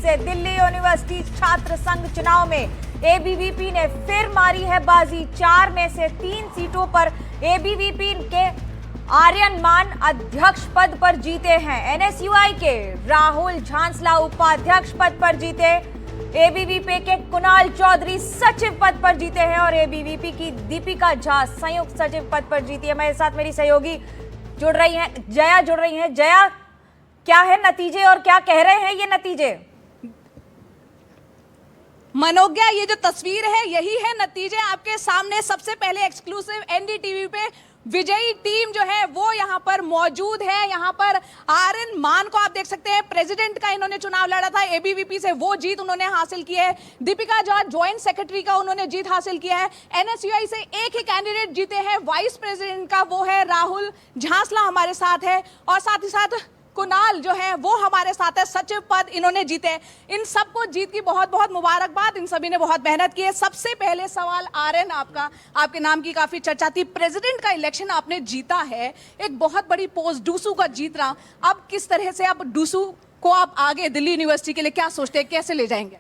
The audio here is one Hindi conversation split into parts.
से दिल्ली यूनिवर्सिटी छात्र संघ चुनाव में एबीवीपी ने फिर मारी है बाजी। 4 में से 3 सीटों पर एबीवीपी के आर्यन मान अध्यक्ष पद पर जीते हैं। एनएसयूआई के राहुल झांसला उपाध्यक्ष पद पर जीते। एबीवीपी के कुणाल चौधरी सचिव पद पर जीते हैं और एबीवीपी की दीपिका झा संयुक्त सचिव पद पर जीती है। मेरे साथ मेरी सहयोगी जुड़ रही हैं, जया जुड़ रही हैं। जया, क्या है नतीजे और क्या कह रहे हैं ये नतीजे? मनोज्ञा, ये जो तस्वीर है यही है नतीजे आपके सामने। सबसे पहले एक्सक्लूसिव एनडीटीवी पे विजयी टीम जो है वो यहाँ पर मौजूद है। यहाँ पर आर्यन मान को आप देख सकते हैं, प्रेसिडेंट का इन्होंने चुनाव लड़ा था एबीवीपी से, वो जीत उन्होंने हासिल की है। दीपिका झा ज्वाइंट सेक्रेटरी का उन्होंने जीत हासिल किया है। एनएसयूआई से एक ही कैंडिडेट जीते हैं वाइस प्रेसिडेंट का, वो है राहुल झांसला हमारे साथ है। और साथ ही साथ कुणाल जो है वो हमारे साथ है, सचिव पद इन्होंने जीते। इन सबको जीत की बहुत बहुत मुबारकबाद, इन सभी ने बहुत मेहनत की है। सबसे पहले सवाल आर्यन, आपके नाम की काफी चर्चा थी, प्रेसिडेंट का इलेक्शन आपने जीता है, एक बहुत बड़ी पोस्ट डूसू का जीत रहा। अब किस तरह से आप डूसू को आप आगे दिल्ली यूनिवर्सिटी के लिए क्या सोचते हैं, कैसे ले जाएंगे?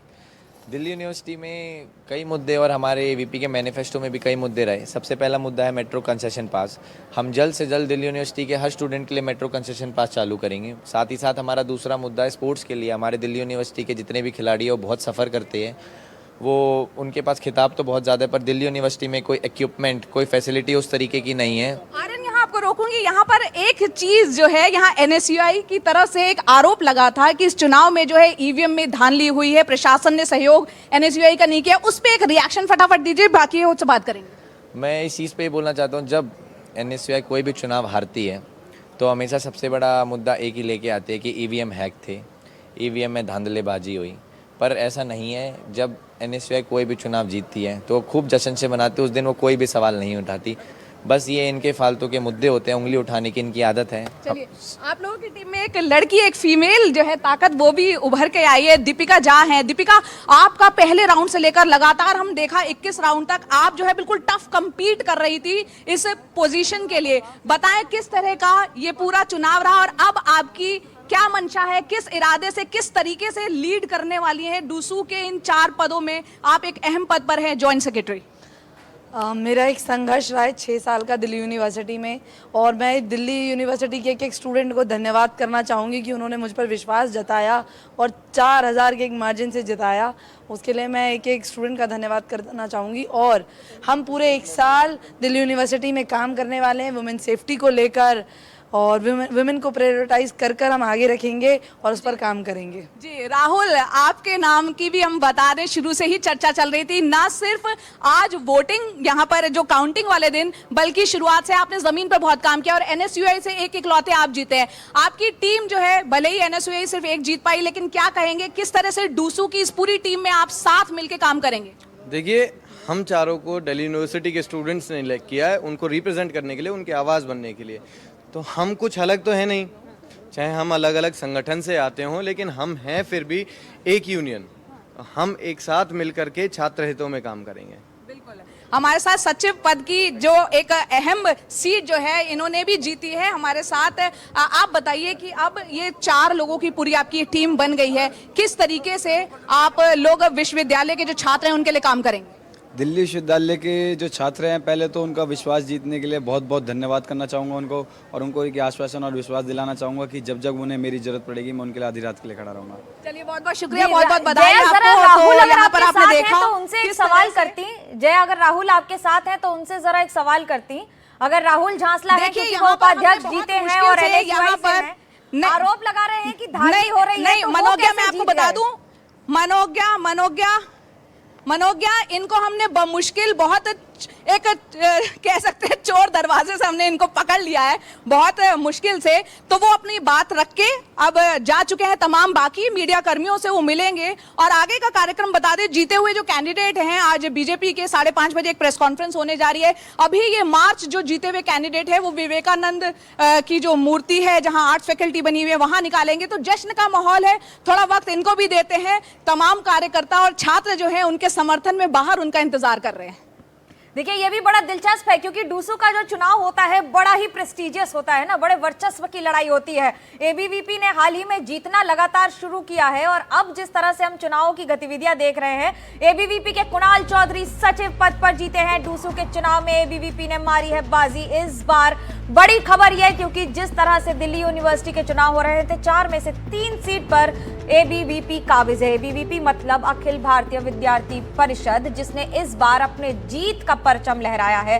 दिल्ली यूनिवर्सिटी में कई मुद्दे और हमारे एबीवीपी के मैनिफेस्टो में भी कई मुद्दे रहे। सबसे पहला मुद्दा है मेट्रो कंसेशन पास। हम जल्द से जल्द दिल्ली यूनिवर्सिटी के हर स्टूडेंट के लिए मेट्रो कंसेशन पास चालू करेंगे। साथ ही साथ हमारा दूसरा मुद्दा है स्पोर्ट्स के लिए। हमारे दिल्ली यूनिवर्सिटी के जितने भी खिलाड़ी हैं वो बहुत सफ़र करते हैं, वो उनके पास खिताब तो बहुत ज़्यादा है पर दिल्ली यूनिवर्सिटी में कोई इक्विपमेंट, कोई फैसिलिटी उस तरीके की नहीं है। आर्यन, यहाँ आपको रोकूंगी। यहाँ पर एक चीज जो है, यहाँ एनएसयूआई की तरफ से एक आरोप लगा था कि इस चुनाव में जो है ईवीएम में धांधली हुई है, प्रशासन ने सहयोग एनएसयूआई का नहीं किया। उस पर एक रिएक्शन फटाफट दीजिए, बाकी उससे बात करेंगे। मैं इस चीज़ पे बोलना चाहता हूँ, जब एनएसयूआई कोई भी चुनाव हारती है तो हमेशा सबसे बड़ा मुद्दा एक ही लेके आते हैं कि ईवीएम हैक थे, ईवीएम में धांधलेबाजी हुई। पर ऐसा नहीं है। जब एनएसयूआई कोई भी चुनाव जीतती है तो खूब जश्न से मनाती है, उस दिन वो कोई भी सवाल नहीं उठाती। बस ये इनके फालतू के मुद्दे होते हैं, उंगली उठाने की इनकी आदत है। चलिए, आप लोगों की टीम में एक लड़की, एक फीमेल जो है ताकत, वो भी उभर के आई है, दीपिका झा है। दीपिका, आपका पहले राउंड से लेकर लगातार हम देखा 21 राउंड तक आप जो है बिल्कुल टफ compete कर रही थी इस पोजीशन के लिए। बताएं किस तरह का ये पूरा चुनाव रहा और अब आपकी क्या मंशा है, किस इरादे से, किस तरीके से लीड करने वाली है डूसू के इन 4 पदों में? आप एक अहम पद पर है, ज्वाइंट सेक्रेटरी। मेरा एक संघर्ष रहा है 6 साल का दिल्ली यूनिवर्सिटी में, और मैं दिल्ली यूनिवर्सिटी के एक स्टूडेंट को धन्यवाद करना चाहूँगी कि उन्होंने मुझ पर विश्वास जताया और 4000 के एक मार्जिन से जिताया। उसके लिए मैं एक स्टूडेंट का धन्यवाद करना चाहूँगी। और हम पूरे 1 साल दिल्ली यूनिवर्सिटी में काम करने वाले हैं वुमेन सेफ्टी को लेकर, और वुमेन को प्रायोरिटाइज कर हम आगे रखेंगे और उस पर काम करेंगे। जी राहुल, आपके नाम की भी हम बता दें, शुरू से ही चर्चा चल रही थी। ना सिर्फ आज वोटिंग यहाँ पर जो काउंटिंग वाले दिन, बल्कि शुरुआत से आपने जमीन पर बहुत काम किया और एनएसयूआई से एक इकलौते आप जीते हैं। आपकी टीम जो है, भले ही एनएसयूआई सिर्फ एक जीत पाई, लेकिन क्या कहेंगे किस तरह से डूसू की इस पूरी टीम में आप साथ मिलकर काम करेंगे? देखिए, हम चारों को दिल्ली यूनिवर्सिटी के स्टूडेंट्स ने इलेक्ट किया है, उनको रिप्रेजेंट करने के लिए, उनकी आवाज़ बनने के लिए। तो हम कुछ अलग तो है नहीं, चाहे हम अलग अलग संगठन से आते हों, लेकिन हम हैं फिर भी एक यूनियन। हम एक साथ मिलकर के छात्र हितों में काम करेंगे। बिल्कुल। हमारे साथ सचिव पद की जो एक अहम सीट जो है इन्होंने भी जीती है हमारे साथ। आप बताइए कि अब ये 4 लोगों की पूरी आपकी टीम बन गई है, किस तरीके से आप लोग विश्वविद्यालय के जो छात्र हैं उनके लिए काम करेंगे? दिल्ली विश्वविद्यालय के जो छात्र हैं, पहले तो उनका विश्वास जीतने के लिए बहुत बहुत धन्यवाद करना चाहूँगा उनको, और उनको एक आश्वासन और विश्वास दिलाना चाहूँगा कि जब जब उन्हें मेरी जरूरत पड़ेगी मैं उनके लिए आधी रात के लिए खड़ा रहूँगा। चलिए, बहुत बहुत शुक्रिया, बहुत बहुत बधाई आपको। राहुल, तो अगर यहाँ पर आपके आपने साथ देखा हैं तो उनसे एक सवाल करती। जय, अगर राहुल आपके साथ हैं तो उनसे जरा एक सवाल करती। अगर राहुल झांसला है, क्योंकि वो उपाध्यक्ष जीते हैं और एनएसयूआई से हैं, आरोप लगा रहे हैं कि धांधली हो रही है। नहीं मनोज्ञा, मैं आपको बता दूं, मनोज्ञा, इनको हमने बमुश्किल बहुत एक कह सकते हैं चोर दरवाजे से हमने इनको पकड़ लिया है, बहुत मुश्किल से। तो वो अपनी बात रख के अब जा चुके हैं। तमाम बाकी मीडिया कर्मियों से वो मिलेंगे और आगे का कार्यक्रम बता दें। जीते हुए जो कैंडिडेट हैं, आज बीजेपी के 5:30 बजे एक प्रेस कॉन्फ्रेंस होने जा रही है। अभी ये मार्च जो जीते हुए कैंडिडेट है वो विवेकानंद की जो मूर्ति है जहाँ आर्ट्स फैकल्टी बनी हुई है वहां निकालेंगे। तो जश्न का माहौल है, थोड़ा वक्त इनको भी देते हैं। तमाम कार्यकर्ता और छात्र जो है उनके समर्थन में बाहर उनका इंतजार कर रहे हैं। देखिए ये भी बड़ा दिलचस्प है क्योंकि डूसू का जो चुनाव होता है बड़ा ही प्रेस्टिजियस होता है ना, बड़े वर्चस्व की लड़ाई होती है। एबीवीपी ने हाल ही में जीतना लगातार शुरू किया है और अब जिस तरह से हम चुनावों की गतिविधियां देख रहे हैं, एबीवीपी के कुणाल चौधरी सचिव पद पर जीते हैं। डूसू के चुनाव में एबीवीपी ने मारी है बाजी इस बार। बड़ी खबर यह क्योंकि जिस तरह से दिल्ली यूनिवर्सिटी के चुनाव हो रहे थे, 4 में से 3 सीट पर एबीवीपी काबिज है। एबीवीपी मतलब अखिल भारतीय विद्यार्थी परिषद, जिसने इस बार अपने जीत का परचम लहराया है।